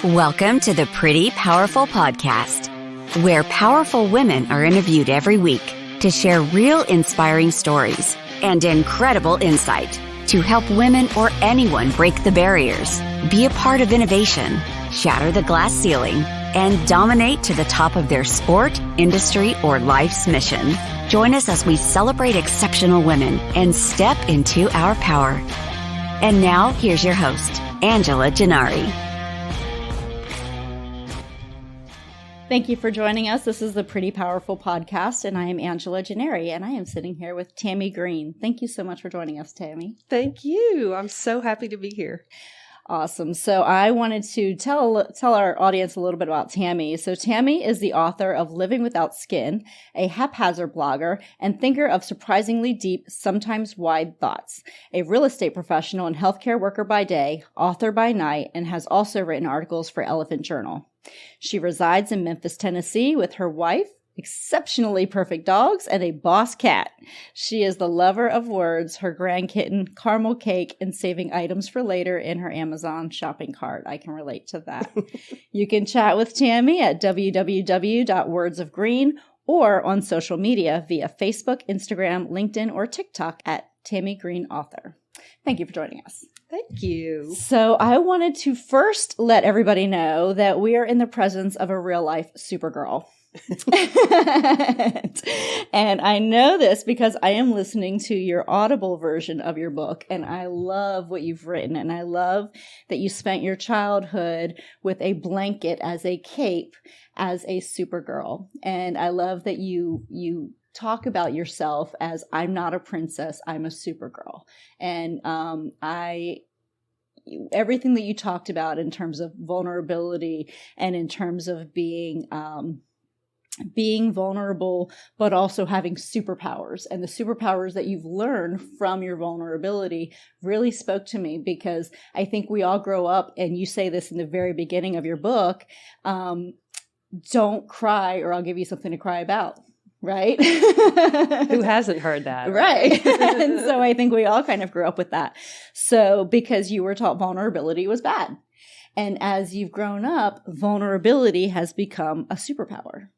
Welcome to the Pretty Powerful Podcast, where powerful women are interviewed every week to share real inspiring stories and incredible insight to help women or anyone break the barriers, be a part of innovation, shatter the glass ceiling, and dominate to the top of their sport, industry, or life's mission. Join us as we celebrate exceptional women and step into our power. And now, here's your host, Angela Gennari. Thank you for joining us. This is the Pretty Powerful Podcast, and I am Angela Gennari, and I am sitting here with Tammy Green. Thank you so much for joining us, Tammy. Thank you. I'm so happy to be here. Awesome. So I wanted to tell our audience a little bit about Tammy. So Tammy is the author of Living Without Skin, a haphazard blogger, and thinker of surprisingly deep, sometimes wide thoughts, a real estate professional and healthcare worker by day, author by night, and has also written articles for Elephant Journal. She resides in Memphis, Tennessee with her wife, exceptionally perfect dogs, and a boss cat. She is the lover of words, her grand kitten, caramel cake, and saving items for later in her Amazon shopping cart. I can relate to that. You can chat with Tammy at www.wordsofgreen or on social media via Facebook, Instagram, LinkedIn, or TikTok at Tammy Green Author. Thank you for joining us. Thank you. So I wanted to first let everybody know that we are in the presence of a real life Supergirl. And I know this because I am listening to your Audible version of your book, and I love what you've written, and I love that you spent your childhood with a blanket as a cape as a Supergirl. And I love that you talk about yourself as I'm not a princess, I'm a Supergirl. And everything that you talked about in terms of vulnerability and in terms of being vulnerable, but also having superpowers, and the superpowers that you've learned from your vulnerability really spoke to me, because I think we all grow up, and you say this in the very beginning of your book, don't cry or I'll give you something to cry about. Right? Who hasn't heard that? Right. And so I think we all kind of grew up with that. So because you were taught vulnerability was bad. And as you've grown up, vulnerability has become a superpower.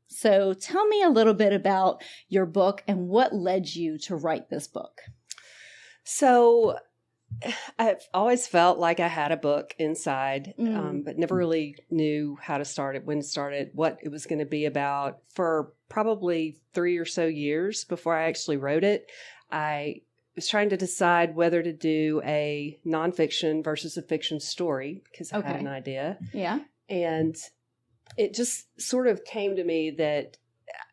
So tell me a little bit about your book and what led you to write this book. So I've always felt like I had a book inside, but never really knew how to start it, when to start it, what it was going to be about. For probably 3 or so years before I actually wrote it, I was trying to decide whether to do a nonfiction versus a fiction story, because I had an idea. Yeah. And it just sort of came to me that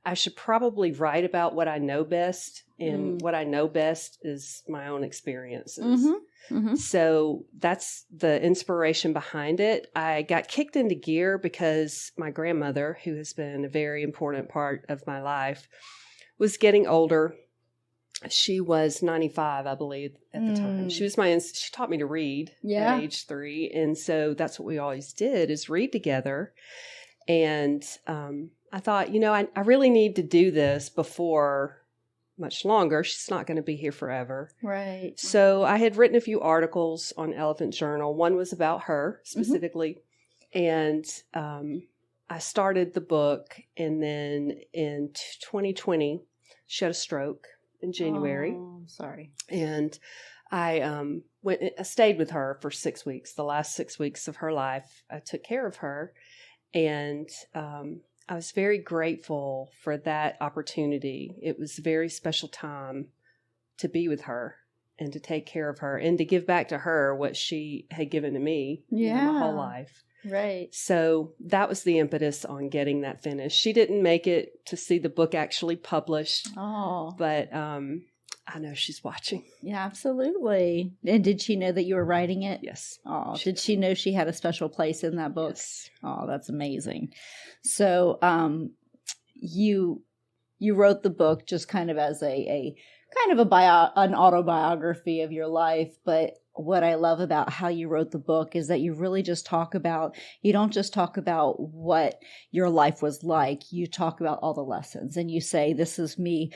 I should probably write about what I know best, and what I know best is my own experiences. Mm-hmm. Mm-hmm. So that's the inspiration behind it. I got kicked into gear because my grandmother, who has been a very important part of my life, was getting older. She was 95, I believe, at the time. She was she taught me to read at age 3. And so that's what we always did, is read together. And I thought, I really need to do this before much longer. She's not going to be here forever. Right. So I had written a few articles on Elephant Journal. One was about her specifically. And I started the book. And then in 2020, she had a stroke in January. Oh, sorry. And I stayed with her for 6 weeks. The last 6 weeks of her life, I took care of her. And I was very grateful for that opportunity. It was a very special time to be with her and to take care of her and to give back to her what she had given to me my whole life. Right. So that was the impetus on getting that finished. She didn't make it to see the book actually published. Oh. But I know she's watching. Yeah, absolutely. And did she know that you were writing it? Yes. Oh, did she know she had a special place in that book? Yes. Oh, that's amazing. So, you wrote the book just kind of as an autobiography of your life, but what I love about how you wrote the book is that you really just you don't just talk about what your life was like, you talk about all the lessons, and you say, this is me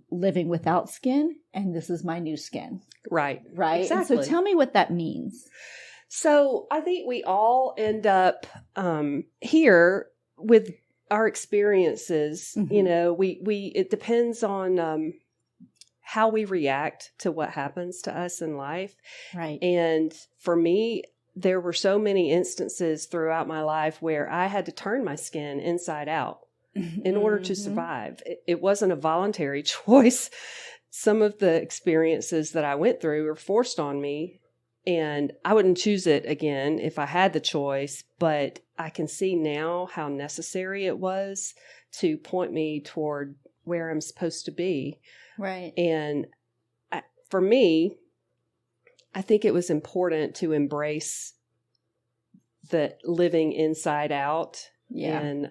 living without skin, and this is my new skin. Right. Right. Exactly. And so tell me what that means. So I think we all end up here with our experiences. Mm-hmm. You know, it depends on how we react to what happens to us in life. Right. And for me, there were so many instances throughout my life where I had to turn my skin inside out in order to survive. It wasn't a voluntary choice. Some of the experiences that I went through were forced on me, and I wouldn't choose it again if I had the choice, but I can see now how necessary it was to point me toward where I'm supposed to be. Right. And for me, I think it was important to embrace the living inside out. Yeah. And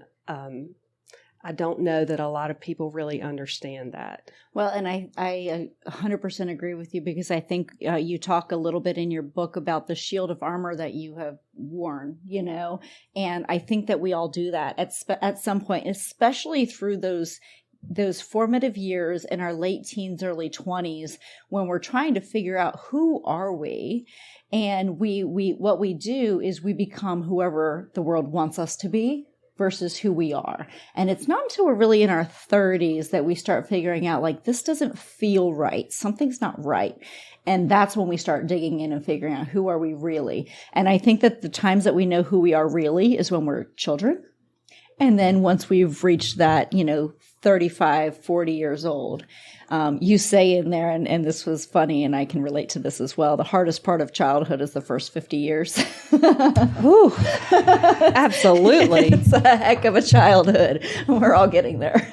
I don't know that a lot of people really understand that. Well, and I 100% agree with you, because I think you talk a little bit in your book about the shield of armor that you have worn, you know, and I think that we all do that at some point, especially through those formative years in our late teens, early 20s, when we're trying to figure out who are we. And what we do is we become whoever the world wants us to be versus who we are. And it's not until we're really in our 30s that we start figuring out, like, this doesn't feel right. Something's not right. And that's when we start digging in and figuring out, who are we really? And I think that the times that we know who we are really is when we're children. And then once we've reached that, 35, 40 years old, you say in there, and this was funny, and I can relate to this as well, the hardest part of childhood is the first 50 years. Ooh, absolutely. It's a heck of a childhood. We're all getting there.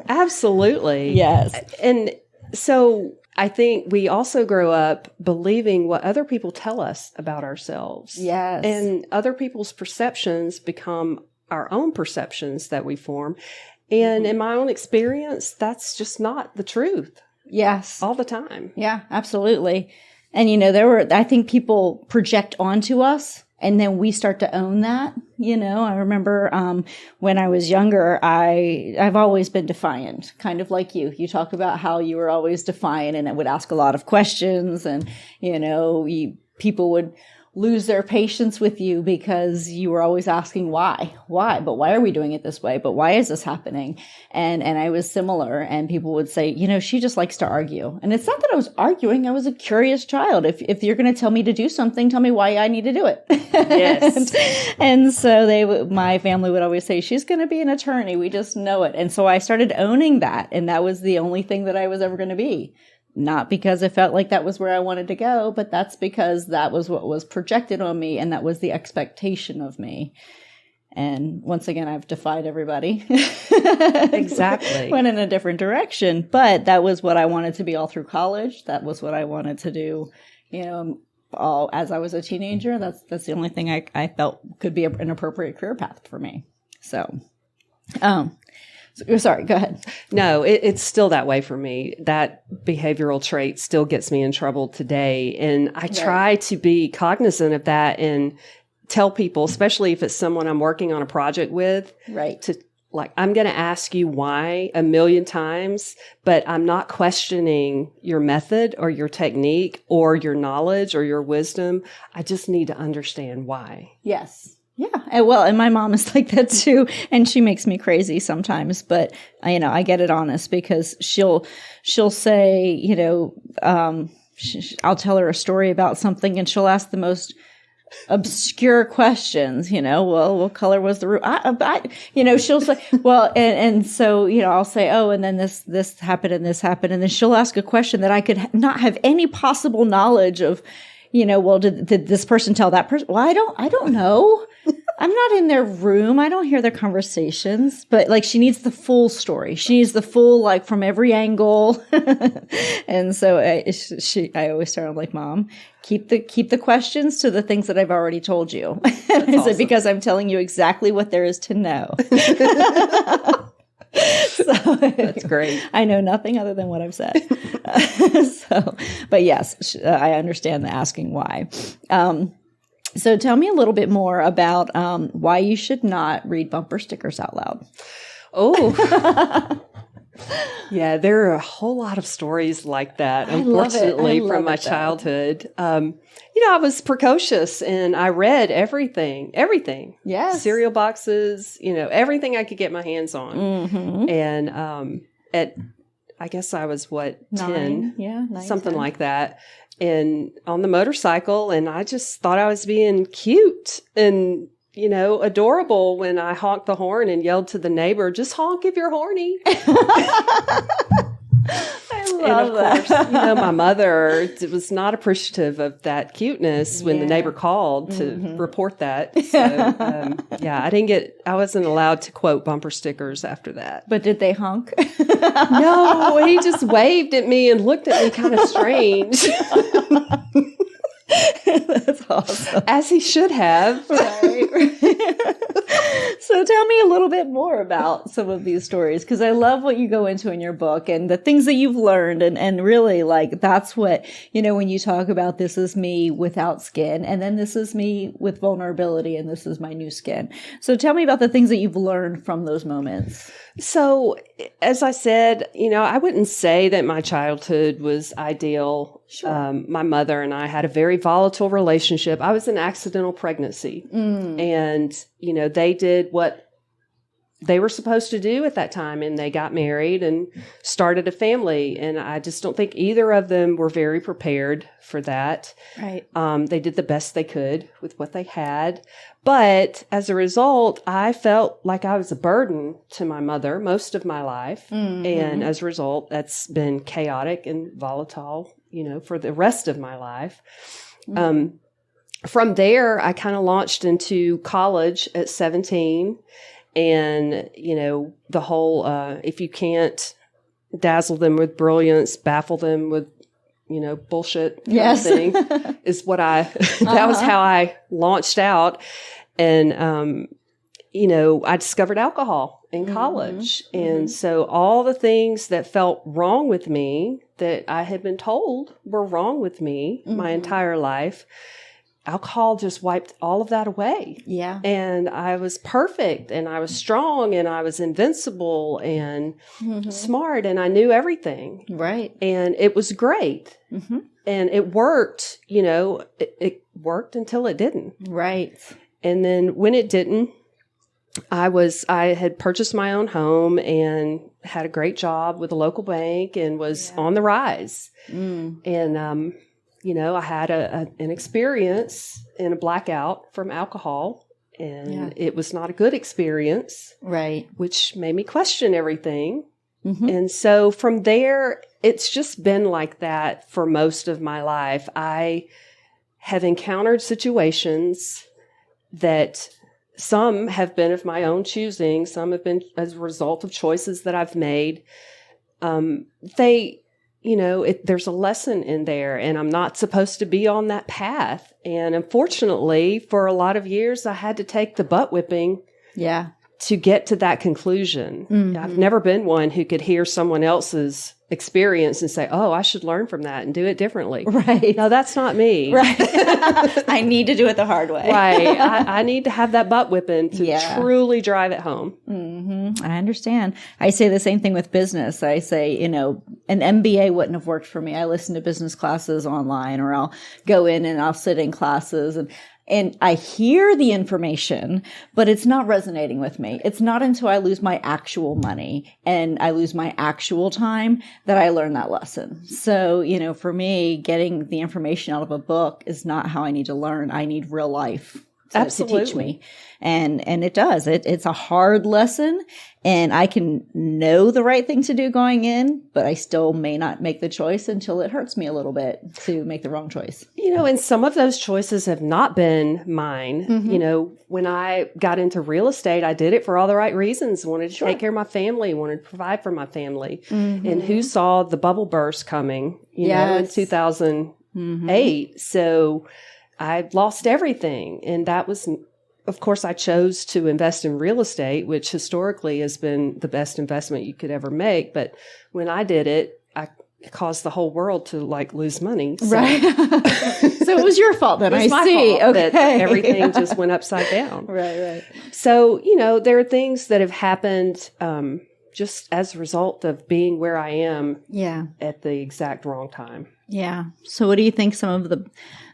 Absolutely. Yes. And so I think we also grow up believing what other people tell us about ourselves. Yes. And other people's perceptions become our own perceptions that we form. And in my own experience, that's just not the truth. Yes. All the time. Yeah, absolutely. And, I think people project onto us, and then we start to own that. I remember when I was younger, I've always been defiant, kind of like you. You talk about how you were always defiant, and it would ask a lot of questions, and, people would lose their patience with you because you were always asking why, but why are we doing it this way? But why is this happening? And I was similar, and people would say, she just likes to argue. And it's not that I was arguing. I was a curious child. If you're going to tell me to do something, tell me why I need to do it. Yes. and so my family would always say, she's going to be an attorney. We just know it. And so I started owning that. And that was the only thing that I was ever going to be. Not because I felt like that was where I wanted to go, but that's because that was what was projected on me, and that was the expectation of me. And once again, I've defied everybody. Exactly. Went in a different direction, but that was what I wanted to be all through college. That was what I wanted to do, all as I was a teenager. That's the only thing I felt could be an appropriate career path for me. So, sorry, go ahead. No, it's still that way for me. That behavioral trait still gets me in trouble today. And I try to be cognizant of that and tell people, especially if it's someone I'm working on a project with, to I'm going to ask you why 1,000,000 times, but I'm not questioning your method or your technique or your knowledge or your wisdom. I just need to understand why. Yes. Yeah. And my mom is like that too. And she makes me crazy sometimes, but I get it honest, because she'll say, I'll tell her a story about something, and she'll ask the most obscure questions, well, what color was the roof? She'll say, well, and so, I'll say, oh, and then this happened and this happened. And then she'll ask a question that I could not have any possible knowledge of, well, did this person tell that person? Well, I don't know. I'm not in their room. I don't hear their conversations, but she needs the full story. She needs the full, from every angle. And so I always start, I'm like, Mom, keep the questions to the things that I've already told you. I said, because I'm telling you exactly what there is to know. So that's great. I know nothing other than what I've said. But yes, I understand the asking why. So tell me a little bit more about why you should not read bumper stickers out loud. Oh, Yeah, there are a whole lot of stories like that, unfortunately, from my childhood. I was precocious and I read everything. Yes. Cereal boxes, everything I could get my hands on. Mm-hmm. And I guess I was 10? 9, something 10. like that. And on the motorcycle, and I just thought I was being cute and adorable when I honked the horn and yelled to the neighbor, just honk if you're horny. I love and of course, my mother was not appreciative of that cuteness when the neighbor called to report that. So, I wasn't allowed to quote bumper stickers after that. But did they honk? No, he just waved at me and looked at me kind of strange. That's awesome. As he should have. Right. So tell me a little bit more about some of these stories, because I love what you go into in your book and the things that you've learned. And really, that's what, when you talk about this is me without skin, and then this is me with vulnerability, and this is my new skin. So tell me about the things that you've learned from those moments. So, as I said, I wouldn't say that my childhood was ideal. Sure. My mother and I had a very volatile relationship. I was an accidental pregnancy. And, they did what they were supposed to do at that time, and they got married and started a family. And I just don't think either of them were very prepared for that. Right. They did the best they could with what they had. But as a result, I felt like I was a burden to my mother most of my life. Mm-hmm. And as a result, that's been chaotic and volatile, for the rest of my life. Mm-hmm. From there, I kind of launched into college at 17. And, the whole, if you can't dazzle them with brilliance, baffle them with, bullshit yes. thing is what that was how I launched out. And, I discovered alcohol in college. Mm-hmm. And so all the things that felt wrong with me that I had been told were wrong with me my entire life, alcohol just wiped all of that away. Yeah. And I was perfect, and I was strong, and I was invincible and smart, and I knew everything. Right. And it was great. Mm-hmm. And it worked, it worked until it didn't. Right. And then when it didn't, I had purchased my own home and had a great job with a local bank and was on the rise. Mm. And, I had an experience in a blackout from alcohol, and it was not a good experience. Right. Which made me question everything. Mm-hmm. And so from there, it's just been like that for most of my life. I have encountered situations that some have been of my own choosing. Some have been as a result of choices that I've made. There's a lesson in there, and I'm not supposed to be on that path. And unfortunately, for a lot of years, I had to take the butt whipping to get to that conclusion. Mm-hmm. I've never been one who could hear someone else's experience and say, oh, I should learn from that and do it differently. Right. No, that's not me. Right. I need to do it the hard way. Right. I need to have that butt whipping to truly drive it home. Mm-hmm. I understand. I say the same thing with business. I say, an MBA wouldn't have worked for me. I listen to business classes online, or I'll go in and I'll sit in classes and I hear the information, but it's not resonating with me. It's not until I lose my actual money and I lose my actual time that I learn that lesson. So, for me, getting the information out of a book is not how I need to learn. I need real life to teach me. And it does. It's a hard lesson, and I can know the right thing to do going in, but I still may not make the choice until it hurts me a little bit to make the wrong choice. And some of those choices have not been mine. Mm-hmm. When I got into real estate, I did it for all the right reasons. I wanted to take care of my family, wanted to provide for my family. Mm-hmm. And who saw the bubble burst coming, in 2008. Mm-hmm. So I lost everything. And that was, of course, I chose to invest in real estate, which historically has been the best investment you could ever make. But when I did it, I caused the whole world to lose money. So. Right. So it was your fault then. It was my fault that everything just went upside down. Right. So, there are things that have happened just as a result of being where I am Yeah. at the exact wrong time. Yeah. So what do you think some of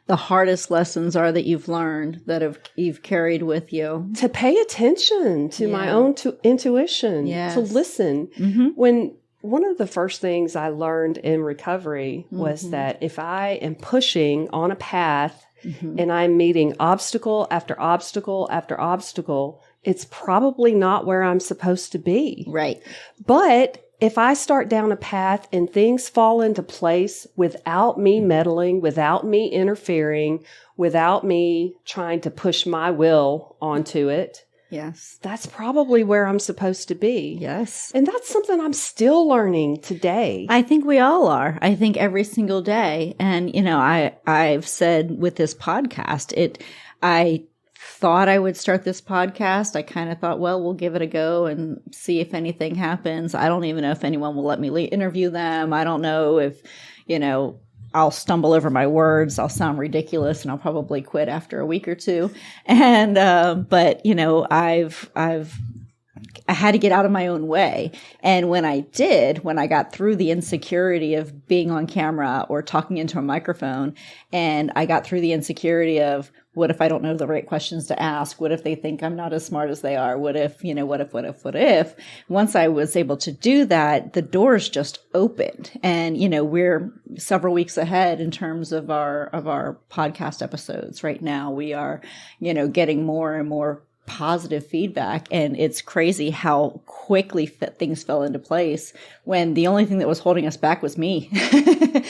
the hardest lessons are that you've learned that you've carried with you? To pay attention to my own intuition, to listen. When one of the first things I learned in recovery was that if I am pushing on a path and I'm meeting obstacle after obstacle after obstacle, it's probably not where I'm supposed to be. Right. But if I start down a path and things fall into place without me meddling, without me interfering, without me trying to push my will onto it, yes, that's probably where I'm supposed to be. Yes. And that's something I'm still learning today. I think we all are. I think every single day. And, I've said with this podcast, I thought I would start this podcast. I kind of thought, well, we'll give it a go and see if anything happens. I don't even know if anyone will let me interview them. I don't know if, I'll stumble over my words. I'll sound ridiculous and I'll probably quit after a week or two. And, but I had to get out of my own way. And when I got through the insecurity of being on camera or talking into a microphone, and I got through the insecurity of, what if I don't know the right questions to ask? What if they think I'm not as smart as they are? What if? Once I was able to do that, the doors just opened. And, we're several weeks ahead in terms of our podcast episodes right now. We are, getting more and more positive feedback. And it's crazy how quickly things fell into place when the only thing that was holding us back was me.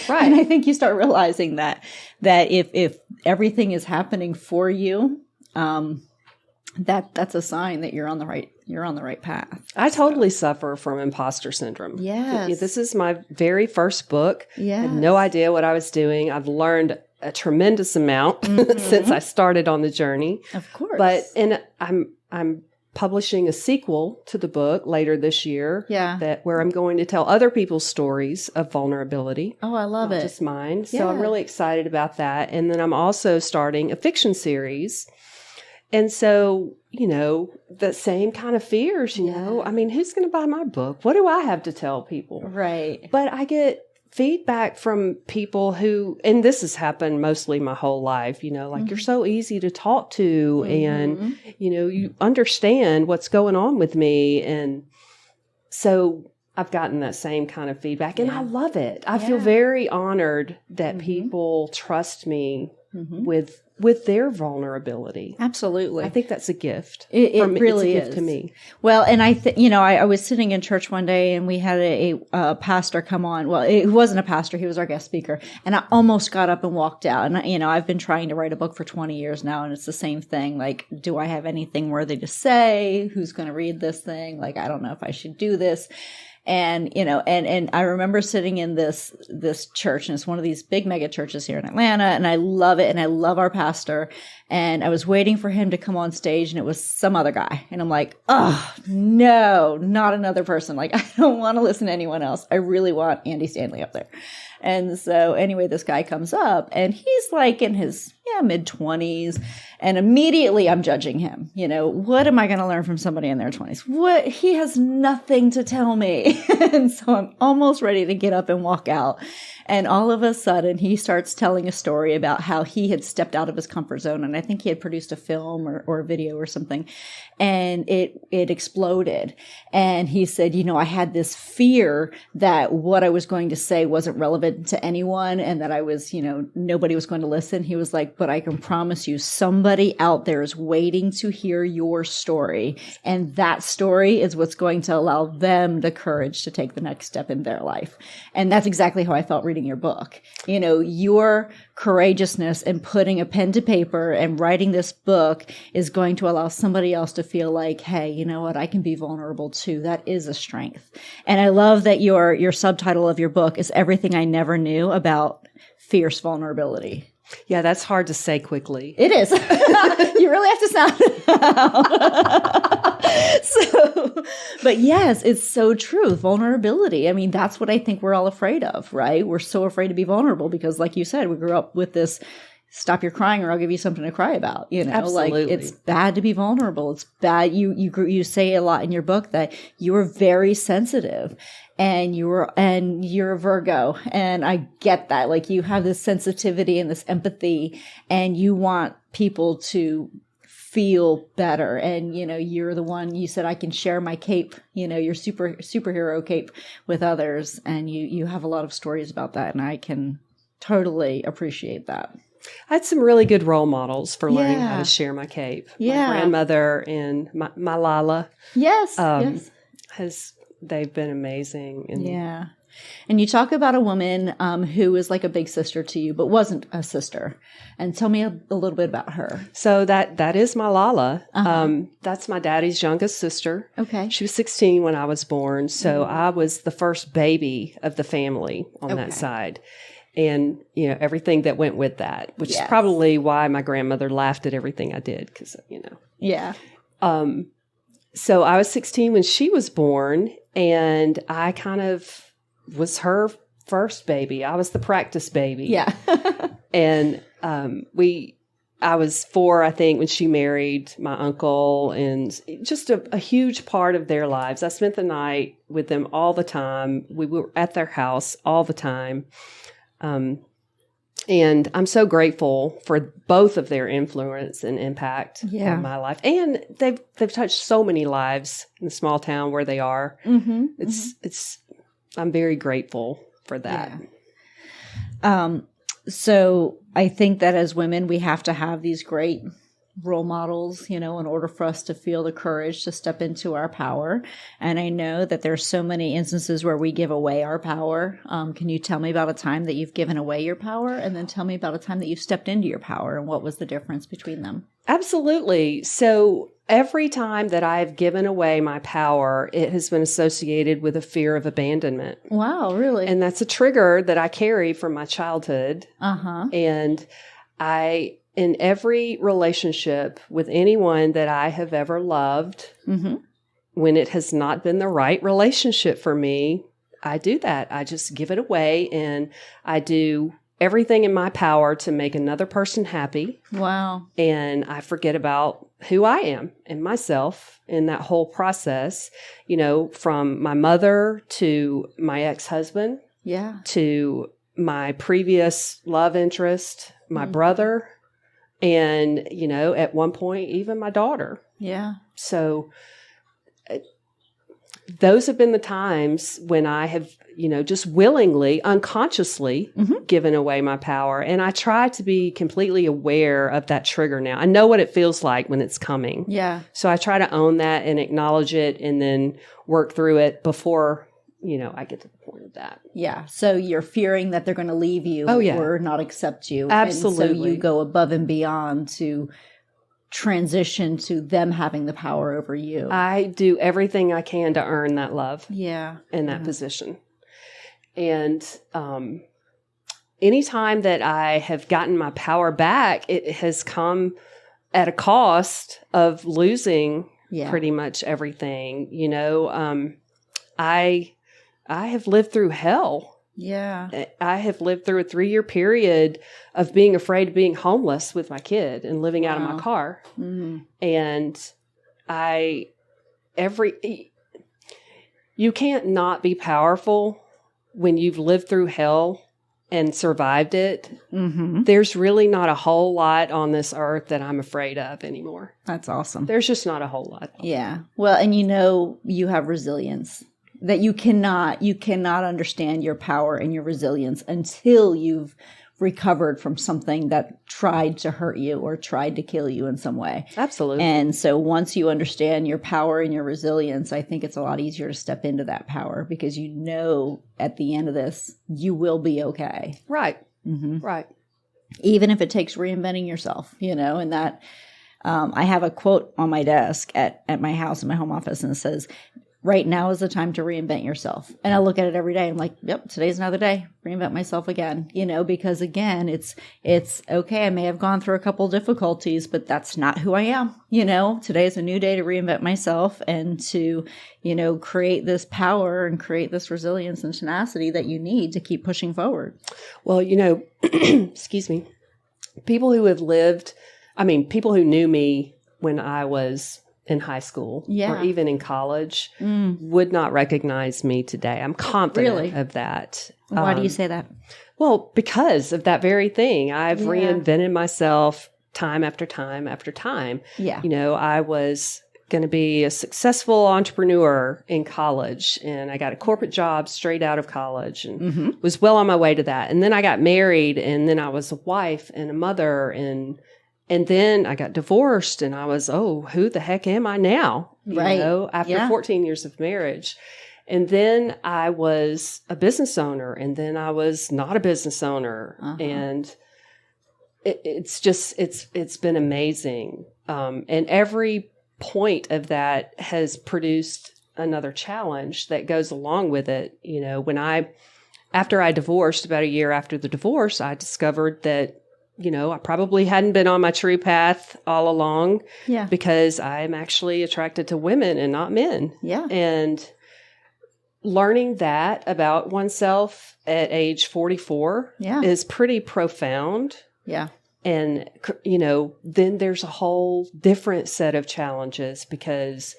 Right. And I think you start realizing that if everything is happening for you, that's a sign that you're on the right path. I totally suffer from imposter syndrome. Yes. This is my very first book. Yes. I had no idea what I was doing. I've learned a tremendous amount since I started on the journey. Of course. And I'm publishing a sequel to the book later this year. Yeah. Where I'm going to tell other people's stories of vulnerability. Oh, I love not it. just mine. Yeah. So I'm really excited about that. And then I'm also starting a fiction series. And so, the same kind of fears, I mean, who's going to buy my book? What do I have to tell people? Right. But I get feedback from people who, and this has happened mostly my whole life, you're so easy to talk to and, you understand what's going on with me. And so I've gotten that same kind of feedback and I love it. I feel very honored that people trust me with their vulnerability. Absolutely. I think that's a gift. It really it's a gift is to me. Well, and I was sitting in church one day and we had a pastor come on. Well, he wasn't a pastor. He was our guest speaker. And I almost got up and walked out. And, I've been trying to write a book for 20 years now. And it's the same thing. Like, do I have anything worthy to say? Who's going to read this thing? Like, I don't know if I should do this. And, and I remember sitting in this church, and it's one of these big mega churches here in Atlanta, and I love it. And I love our pastor. And I was waiting for him to come on stage, and it was some other guy. And I'm like, oh, no, not another person. Like, I don't want to listen to anyone else. I really want Andy Stanley up there. And so anyway, this guy comes up and he's like in his mid-20s, and immediately I'm judging him. What am I going to learn from somebody in their 20s? What? He has nothing to tell me. And so I'm almost ready to get up and walk out. And all of a sudden he starts telling a story about how he had stepped out of his comfort zone. And I think he had produced a film or a video or something, and it exploded. And he said, I had this fear that what I was going to say wasn't relevant to anyone and that I was, nobody was going to listen. He was like, but I can promise you somebody out there is waiting to hear your story. And that story is what's going to allow them the courage to take the next step in their life. And that's exactly how I felt reading your book. Your courageousness and putting a pen to paper and writing this book is going to allow somebody else to feel like, hey, you know what? I can be vulnerable too. That is a strength. And I love that your subtitle of your book is Everything I Never Knew About Fierce Vulnerability. Yeah, that's hard to say quickly. It is. You really have to sound it out. But yes, it's so true. Vulnerability. I mean, that's what I think we're all afraid of, right? We're so afraid to be vulnerable because, like you said, we grew up with this stop your crying or I'll give you something to cry about. Absolutely. Like it's bad to be vulnerable. It's bad. You say a lot in your book that you were very sensitive and you're a Virgo. And I get that. Like you have this sensitivity and this empathy and you want people to feel better. And, you're the one, you said, I can share my cape, your superhero cape with others. And you have a lot of stories about that. And I can totally appreciate that. I had some really good role models for learning how to share my cape. Yeah. My grandmother and my Lala. Yes. Yes. They've been amazing. And And you talk about a woman who is like a big sister to you, but wasn't a sister. And tell me a little bit about her. So that is my Lala. That's my daddy's youngest sister. Okay. She was 16 when I was born. So I was the first baby of the family on that side. And, everything that went with that, which is probably why my grandmother laughed at everything I did. Because, Yeah. So I was 16 when she was born, and I kind of was her first baby. I was the practice baby. Yeah. And I was 4, I think, when she married my uncle, and just a huge part of their lives. I spent the night with them all the time. We were at their house all the time. And I'm so grateful for both of their influence and impact on my life. And they've touched so many lives in the small town where they are. I'm very grateful for that. Yeah. So I think that as women, we have to have these great role models, in order for us to feel the courage to step into our power. And I know that there's so many instances where we give away our power. Can you tell me about a time that you've given away your power? And then tell me about a time that you've stepped into your power and what was the difference between them? Absolutely. So every time that I've given away my power, it has been associated with a fear of abandonment. Wow, really? And that's a trigger that I carry from my childhood. And in every relationship with anyone that I have ever loved, when it has not been the right relationship for me, I do that. I just give it away, and I do everything in my power to make another person happy. Wow. And I forget about who I am and myself in that whole process, from my mother to my ex-husband, to my previous love interest, my brother, and, at one point, even my daughter. Yeah. So those have been the times when I have, just willingly, unconsciously given away my power. And I try to be completely aware of that trigger now. I know what it feels like when it's coming. Yeah. So I try to own that and acknowledge it and then work through it before, I get to the point of that. Yeah. So you're fearing that they're going to leave you or not accept you. Absolutely. And so you go above and beyond to transition to them having the power over you. I do everything I can to earn that love. Yeah. In that position. And anytime that I have gotten my power back, it has come at a cost of losing pretty much everything. I have lived through hell. Yeah. I have lived through a 3-year period of being afraid of being homeless with my kid and living out of my car. And you can't not be powerful when you've lived through hell and survived it. There's really not a whole lot on this earth that I'm afraid of anymore. That's awesome. There's just not a whole lot. Yeah. Well, and you have resilience. That you cannot understand your power and your resilience until you've recovered from something that tried to hurt you or tried to kill you in some way. Absolutely. And so once you understand your power and your resilience, I think it's a lot easier to step into that power because at the end of this, you will be okay. Right. Right. Even if it takes reinventing yourself, and that I have a quote on my desk at my house in my home office, and it says, right now is the time to reinvent yourself. And I look at it every day. I'm like, yep, today's another day. Reinvent myself again, because again, it's okay. I may have gone through a couple difficulties, but that's not who I am. Today is a new day to reinvent myself and to, create this power and create this resilience and tenacity that you need to keep pushing forward. Well, excuse me. people who people who knew me when I was in high school or even in college would not recognize me today. I'm confident of that. Why do you say that? Well, because of that very thing. I've reinvented myself time after time after time. Yeah. I was going to be a successful entrepreneur in college, and I got a corporate job straight out of college and was well on my way to that. And then I got married, and then I was a wife and a mother, and then I got divorced, and I was, who the heck am I now? After 14 years of marriage. And then I was a business owner, and then I was not a business owner. And it's been amazing. And every point of that has produced another challenge that goes along with it. After I divorced, about a year after the divorce, I discovered that, I probably hadn't been on my true path all along because I'm actually attracted to women and not men. Yeah. And learning that about oneself at age 44 is pretty profound. Yeah. And, then there's a whole different set of challenges because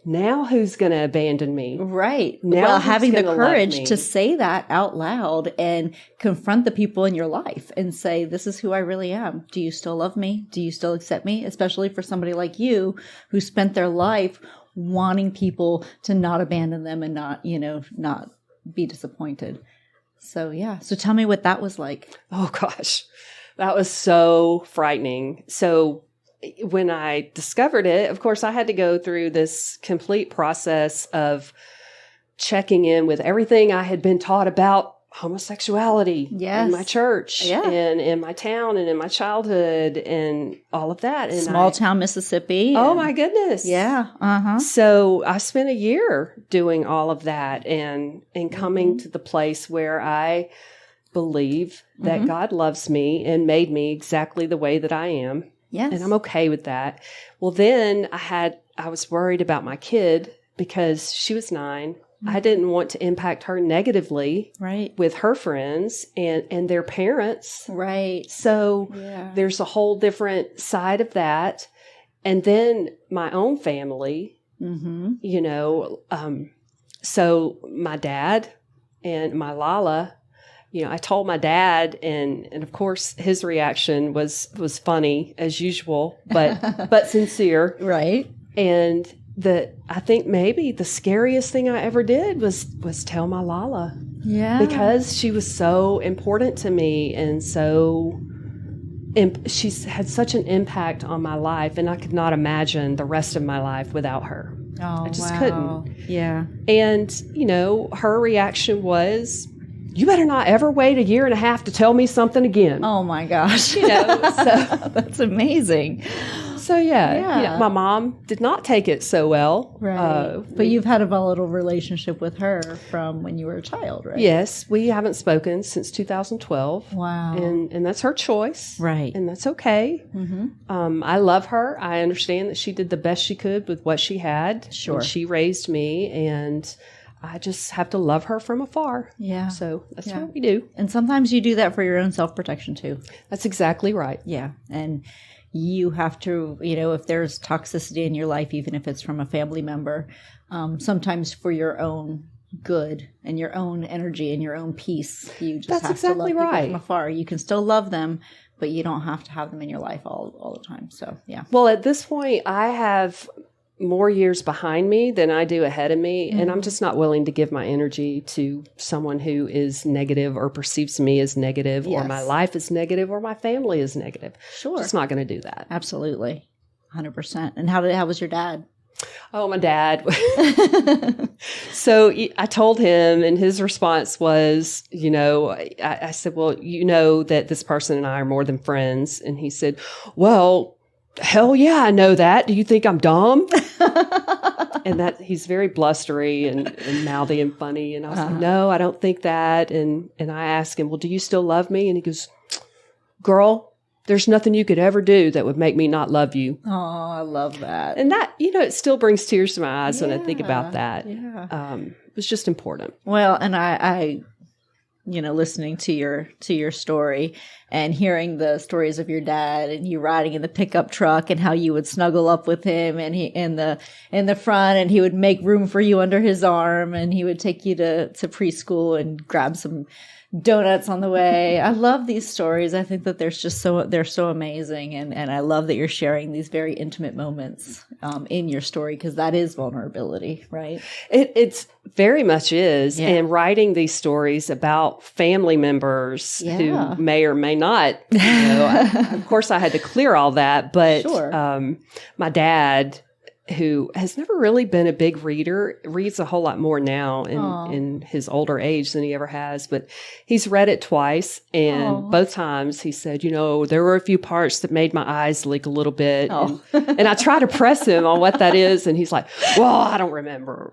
now who's going to abandon me? Right. Now having the courage to say that out loud and confront the people in your life and say, this is who I really am. Do you still love me? Do you still accept me? Especially for somebody like you who spent their life wanting people to not abandon them and not be disappointed. So, So tell me what that was like. Oh, gosh. That was so frightening. So when I discovered it, of course, I had to go through this complete process of checking in with everything I had been taught about homosexuality in my church and in my town and in my childhood and all of that. And small town Mississippi. Oh, my goodness. Yeah. So I spent a year doing all of that and coming to the place where I believe that God loves me and made me exactly the way that I am. Yes. And I'm okay with that. Well, then I was worried about my kid because she was 9. I didn't want to impact her negatively with her friends and their parents. Right. So there's a whole different side of that. And then my own family, so my dad and my Lala, I told my dad and of course his reaction was funny as usual, but sincere. Right. And I think maybe the scariest thing I ever did was tell my Lala. Yeah. Because she was so important to me and she's had such an impact on my life, and I could not imagine the rest of my life without her. Oh, I just couldn't. Yeah. And, her reaction was, you better not ever wait a year and a half to tell me something again. Oh my gosh. So that's amazing. So my mom did not take it so well. Right. But you've had a volatile relationship with her from when you were a child, right? Yes. We haven't spoken since 2012. Wow. And that's her choice. Right. And that's okay. Mm-hmm. I love her. I understand that she did the best she could with what she had. Sure. And she raised me, and I just have to love her from afar. Yeah. So that's what we do. And sometimes you do that for your own self-protection too. That's exactly right. Yeah. And you have to, if there's toxicity in your life, even if it's from a family member, sometimes for your own good and your own energy and your own peace, you just have to love people from afar. You can still love them, but you don't have to have them in your life all the time. So, yeah. Well, at this point, I have more years behind me than I do ahead of me. And I'm just not willing to give my energy to someone who is negative or perceives me as negative or my life is negative or my family is negative. Sure. Just not going to do that. Absolutely. 100%. And how was your dad? Oh, my dad. So I told him, and his response was, I said, well, that this person and I are more than friends. And he said, well, hell yeah, I know that. Do you think I'm dumb? And that he's very blustery and mouthy and funny. And I was like, no, I don't think that. And I asked him, well, do you still love me? And he goes, girl, there's nothing you could ever do that would make me not love you. Oh, I love that. And that, it still brings tears to my eyes when I think about that. Yeah. It was just important. Well, and I listening to your story and hearing the stories of your dad and you riding in the pickup truck and how you would snuggle up with him and he in the front and he would make room for you under his arm and he would take you to preschool and grab some donuts on the way. I love these stories. I think that they're so amazing. And I love that you're sharing these very intimate moments in your story, because that is vulnerability, right? It's very much is. Yeah. And writing these stories about family members who may or may not, of course I had to clear all that, but sure. My dad, who has never really been a big reader, reads a whole lot more now in his older age than he ever has. But he's read it twice, and both times he said, there were a few parts that made my eyes leak a little bit. And I try to press him on what that is, and he's like, well, I don't remember.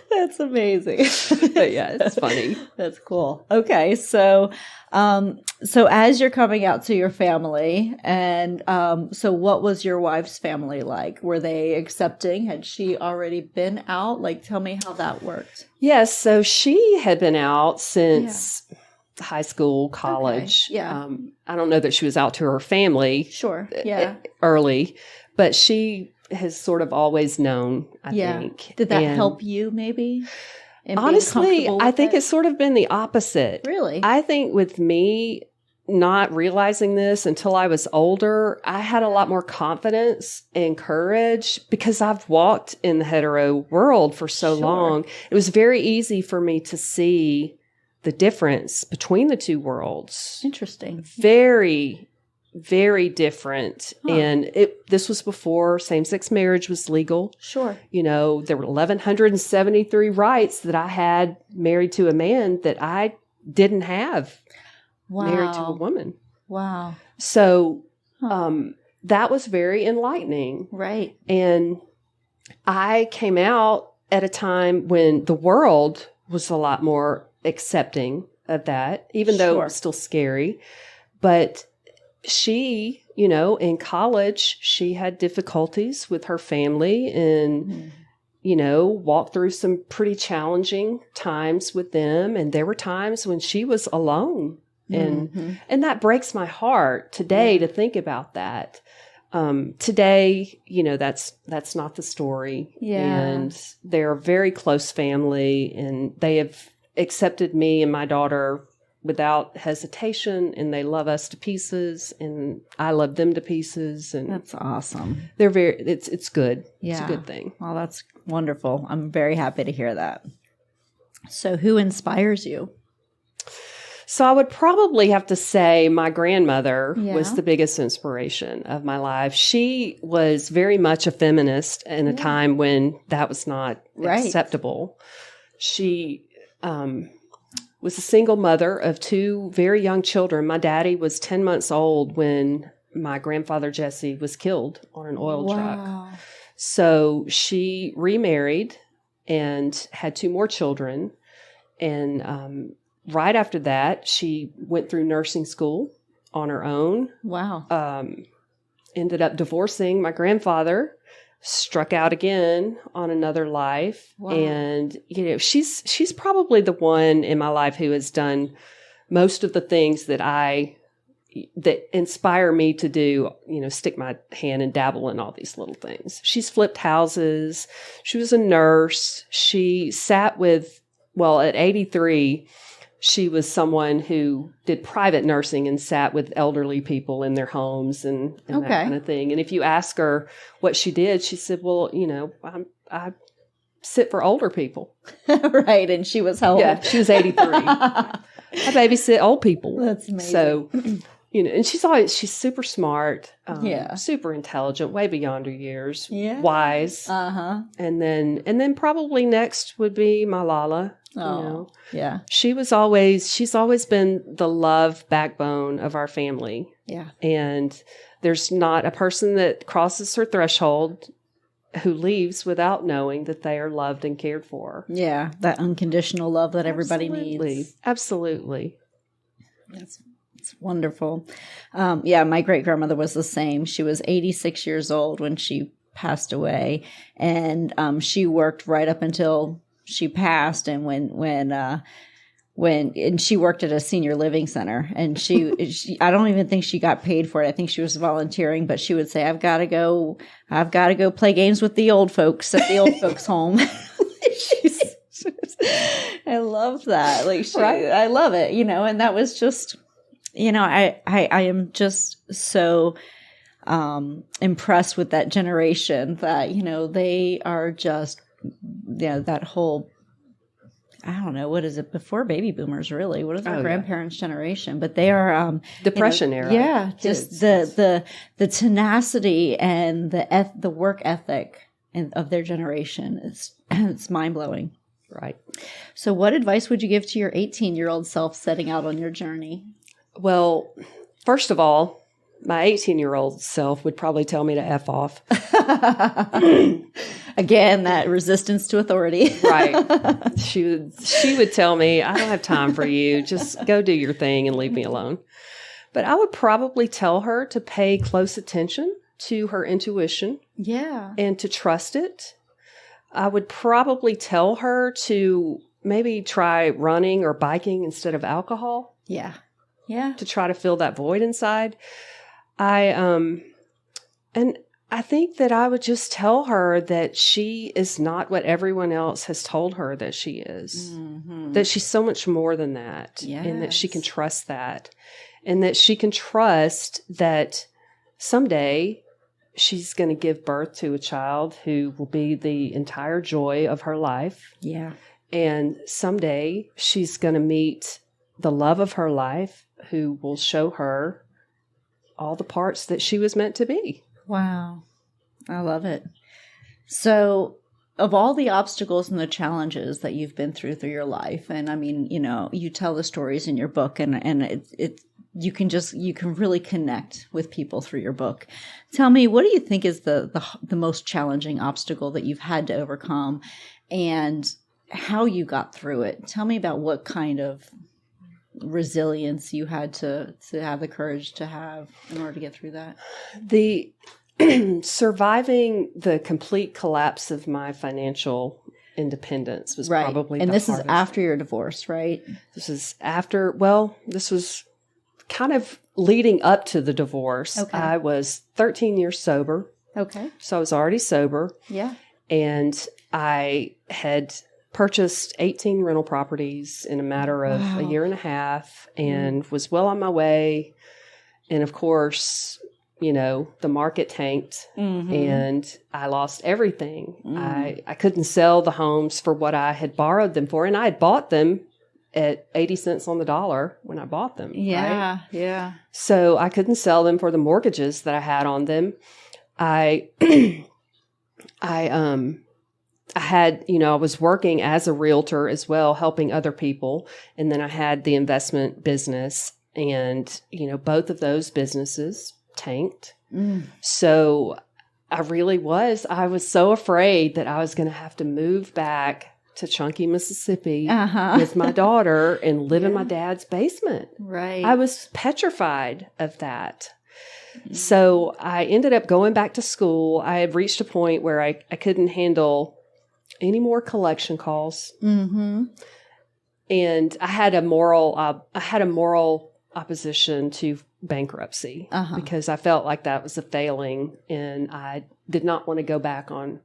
That's amazing. But yeah, it's funny. That's cool. Okay. So as you're coming out to your family, and so what was your wife's family like? Were they accepting? Had she already been out? Like, tell me how that worked. Yes. So she had been out since high school, college. Okay. Yeah. I don't know that she was out to her family. Sure. Yeah. Early, but she has sort of always known, I think. Did that help you maybe? Honestly, I think it's sort of been the opposite. Really? I think with me not realizing this until I was older, I had a lot more confidence and courage because I've walked in the hetero world for so long. It was very easy for me to see the difference between the two worlds. Interesting. Very, very different. Huh. And this was before same-sex marriage was legal. Sure. There were 1,173 rights that I had married to a man that I didn't have married to a woman. Wow. So that was very enlightening. Right. And I came out at a time when the world was a lot more accepting of that, even though it was still scary. But she, in college, she had difficulties with her family and, walked through some pretty challenging times with them. And there were times when she was alone. And that breaks my heart today to think about that. Today, that's not the story. Yeah. And they're a very close family, and they have accepted me and my daughter without hesitation, and they love us to pieces, and I love them to pieces. And that's awesome. They're it's good. Yeah. It's a good thing. Well, that's wonderful. I'm very happy to hear that. So who inspires you? So I would probably have to say my grandmother was the biggest inspiration of my life. She was very much a feminist in a time when that was not acceptable. She was a single mother of two very young children. My daddy was 10 months old when my grandfather Jesse was killed on an oil truck. So she remarried and had two more children. And right after that, she went through nursing school on her own. Wow. Ended up divorcing my grandfather, struck out again on another life. Wow. And, she's probably the one in my life who has done most of the things that inspire me to do, stick my hand and dabble in all these little things. She's flipped houses. She was a nurse. She sat with, at 83, she was someone who did private nursing and sat with elderly people in their homes and that kind of thing. And if you ask her what she did, she said, well, I sit for older people. Right. And she was how old? Yeah, she was 83. I babysit old people. That's amazing. So, and she's super smart, super intelligent, way beyond her years, wise. And then probably next would be Malala. Yeah. She's always been the love backbone of our family. Yeah. And there's not a person that crosses her threshold who leaves without knowing that they are loved and cared for. Yeah. That unconditional love that everybody needs. Absolutely. It's wonderful. My great grandmother was the same. She was 86 years old when she passed away, and she worked right up until she passed, and and she worked at a senior living center, and she I don't even think she got paid for it. I think she was volunteering, but she would say, I've got to go play games with the old folks at the old folks home. I love that. Like, right? I love it, and that was just, I am just so impressed with that generation that, they are just, that whole, I don't know, what is it, before baby boomers, really? What is our grandparents' generation? But they are Depression era. Yeah, just the tenacity and the work ethic of their generation it's mind blowing. Right. So, what advice would you give to your 18-year-old self setting out on your journey? Well, first of all, my 18-year-old self would probably tell me to F off. Again, that resistance to authority. Right. She would tell me, I don't have time for you. Just go do your thing and leave me alone. But I would probably tell her to pay close attention to her intuition. Yeah. And to trust it. I would probably tell her to maybe try running or biking instead of alcohol. Yeah. Yeah. To try to fill that void inside. And I think that I would just tell her that she is not what everyone else has told her that she is. Mm-hmm. That she's so much more than that. Yes. And that she can trust that. And that she can trust that someday she's going to give birth to a child who will be the entire joy of her life. Yeah. And someday she's going to meet the love of her life who will show her all the parts that she was meant to be. Wow. I love it. So, of all the obstacles and the challenges that you've been through your life, and I mean, you tell the stories in your book, and you can really connect with people through your book. Tell me, what do you think is the most challenging obstacle that you've had to overcome, and how you got through it? Tell me about what kind of resilience you had to have the courage to have in order to get through that. The surviving the complete collapse of my financial independence was probably and the this hardest. Is after your divorce, right? This is after, this was kind of leading up to the divorce. Okay. I was 13 years sober. Okay. So I was already sober. Yeah. And I had purchased 18 rental properties in a matter of a year and a half and was well on my way. And of course, the market tanked and I lost everything. I couldn't sell the homes for what I had borrowed them for. And I had bought them at 80 cents on the dollar when I bought them. Yeah. Right? Yeah. So I couldn't sell them for the mortgages that I had on them. I had, I was working as a realtor as well, helping other people. And then I had the investment business and, both of those businesses tanked. So I was so afraid that I was going to have to move back to Chunky, Mississippi with my daughter and live in my dad's basement. Right. I was petrified of that. So I ended up going back to school. I had reached a point where I couldn't handle any more collection calls. Mm-hmm. And I had a moral opposition to bankruptcy because I felt like that was a failing, and I did not want to go back on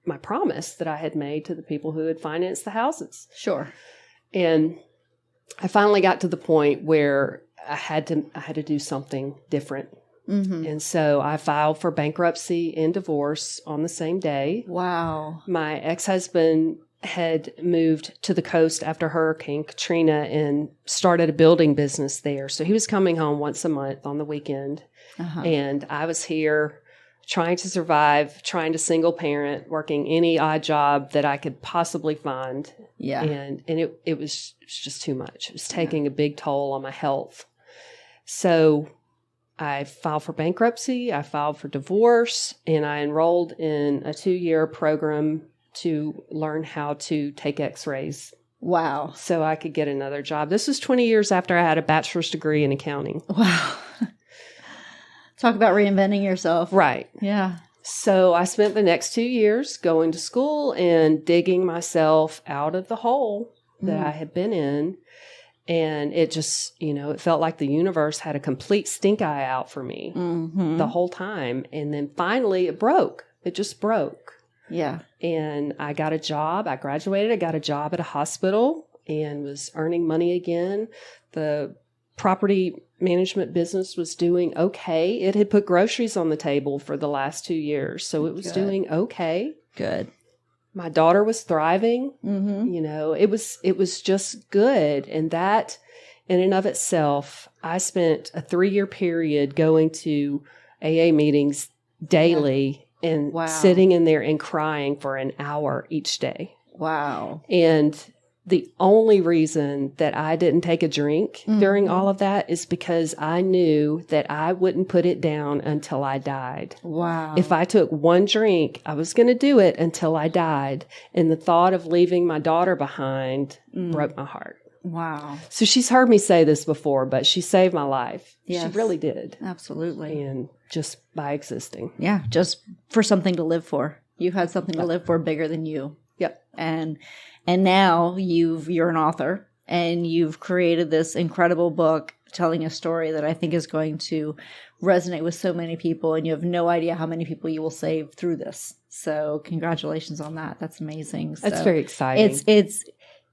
my promise that I had made to the people who had financed the houses. Sure. And I finally got to the point where I had to do something different. Mm-hmm. And so I filed for bankruptcy and divorce on the same day. Wow. My ex-husband had moved to the coast after Hurricane Katrina and started a building business there. So he was coming home once a month on the weekend. And I was here trying to survive, trying to single parent, working any odd job that I could possibly find. Yeah. And it was just too much. It was taking a big toll on my health. So I filed for bankruptcy, I filed for divorce, and I enrolled in a 2-year program to learn how to take x-rays. Wow. So I could get another job. This was 20 years after I had a bachelor's degree in accounting. Wow. Talk about reinventing yourself. Right. Yeah. So I spent the next 2 years going to school and digging myself out of the hole that I had been in. And it just, it felt like the universe had a complete stink eye out for me the whole time. And then finally it broke. It just broke. Yeah. And I got a job. I graduated. I got a job at a hospital and was earning money again. The property management business was doing okay. It had put groceries on the table for the last 2 years. So it was doing okay. Good. My daughter was thriving. It was just good. And that in and of itself, I spent a 3-year period going to AA meetings daily and sitting in there and crying for an hour each day. Wow. And the only reason that I didn't take a drink during all of that is because I knew that I wouldn't put it down until I died. Wow. If I took one drink, I was going to do it until I died. And the thought of leaving my daughter behind broke my heart. Wow. So she's heard me say this before, but she saved my life. Yes. She really did. Absolutely. And just by existing. Yeah. Just for something to live for. You had something to live for bigger than you. Yep. And now you're an author and you've created this incredible book telling a story that I think is going to resonate with so many people, and you have no idea how many people you will save through this. So congratulations on that. That's amazing. That's very exciting.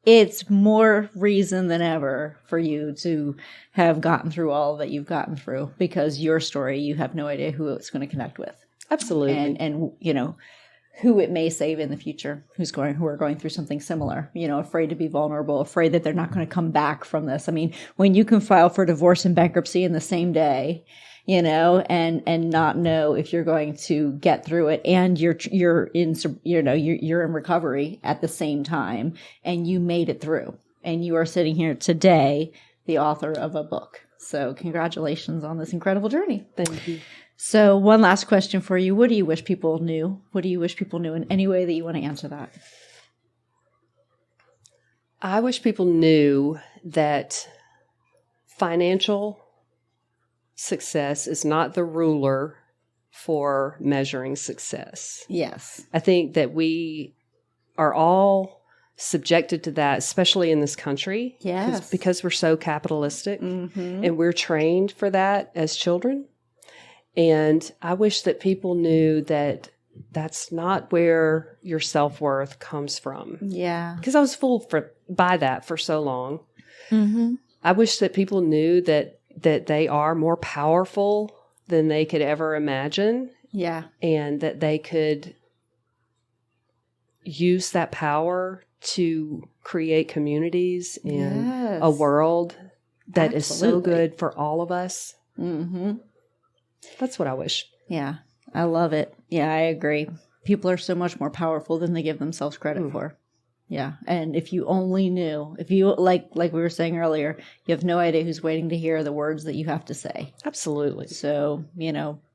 It's more reason than ever for you to have gotten through all that you've gotten through, because your story, you have no idea who it's going to connect with. Absolutely. And who it may save in the future, who are going through something similar, afraid to be vulnerable, afraid that they're not going to come back from this. I mean, when you can file for divorce and bankruptcy in the same day, and not know if you're going to get through it, and you're in recovery at the same time, and you made it through, and you are sitting here today, the author of a book. So congratulations on this incredible journey. Thank you. So one last question for you. What do you wish people knew? What do you wish people knew in any way that you want to answer that? I wish people knew that financial success is not the ruler for measuring success. Yes. I think that we are all subjected to that, especially in this country. Yes. Because we're so capitalistic and we're trained for that as children. And I wish that people knew that that's not where your self-worth comes from. Yeah. Because I was fooled by that for so long. I wish that people knew that they are more powerful than they could ever imagine. Yeah. And that they could use that power to create communities and a world that is so good for all of us. That's what I wish. Yeah, I love it. Yeah, I agree. People are so much more powerful than they give themselves credit for. Yeah, and if you only knew, if you, like we were saying earlier, you have no idea who's waiting to hear the words that you have to say. Absolutely. So,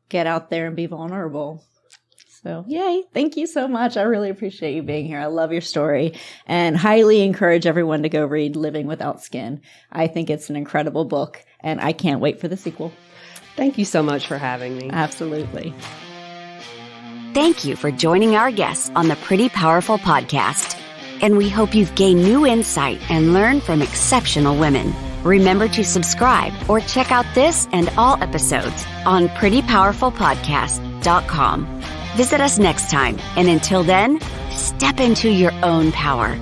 get out there and be vulnerable. So, yay. Thank you so much. I really appreciate you being here. I love your story and highly encourage everyone to go read Living Without Skin. I think it's an incredible book, and I can't wait for the sequel. Thank you so much for having me. Absolutely. Thank you for joining our guests on the Pretty Powerful podcast. And we hope you've gained new insight and learned from exceptional women. Remember to subscribe or check out this and all episodes on prettypowerfulpodcast.com. Visit us next time. And until then, step into your own power.